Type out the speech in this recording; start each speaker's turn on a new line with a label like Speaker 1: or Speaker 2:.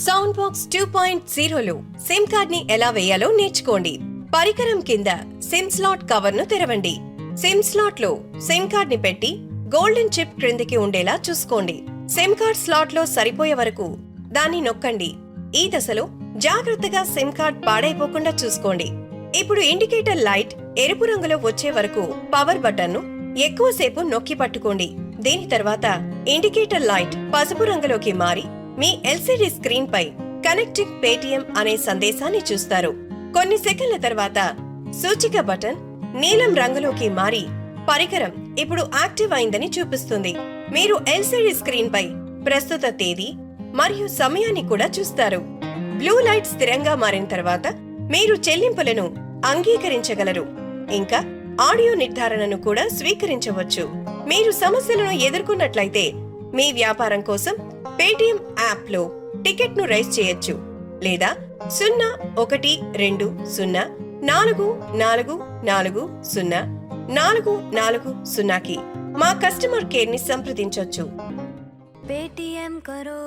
Speaker 1: Sound box 2.0లో SIM card ని ఎలా వేయాలో నేర్చుకోండి. పరికరం కింద సిమ్ స్లాట్ కవర్ ను తెరవండి. సిమ్ స్లాట్ లో సిమ్ కార్డ్ ని పెట్టి గోల్డెన్ చిప్ క్రిందికి ఉండేలా చూసుకోండి. సిమ్ కార్డ్ స్లాట్ లో సరిపోయే వరకు దాన్ని నొక్కండి. ఈ దశలో జాగ్రత్తగా సిమ్ కార్డ్ పాడైపోకుండా చూసుకోండి. ఇప్పుడు ఇండికేటర్ లైట్ ఎరుపు రంగులో వచ్చే వరకు పవర్ బటన్ ను ఎక్కువసేపు నొక్కి పట్టుకోండి. దీని తర్వాత ఇండికేటర్ లైట్ పసుపు రంగులోకి మారి మీ ఎల్సిడి స్క్రీన్ పై కనెక్టింగ్ పేటిఎం అనే సందేశాన్ని చూస్తారు. కొన్ని సెకన్ల తర్వాత సూచిక బటన్ నీలం రంగులోకి మారి పరికరం ఇప్పుడు యాక్టివ్ అయిందని చూపిస్తుంది. మీరు ఎల్సిడి స్క్రీన్ పై ప్రస్తుత తేదీ మరియు సమయాన్ని కూడా చూస్తారు. బ్లూ లైట్ స్థిరంగా మారిన తర్వాత మీరు చెల్లింపులను అంగీకరించగలరు. ఇంకా ఆడియో నిర్ధారణను కూడా స్వీకరించవచ్చు. మీరు సమస్యలను ఎదుర్కొన్నట్లయితే మీ వ్యాపారం కోసం పేటిఎం యాప్ లో టికెట్ ను రైజ్ చేయొచ్చు లేదా 01204440 మా కస్టమర్ కేర్ ని సంప్రదించొచ్చు.
Speaker 2: పేటిఎం కరో.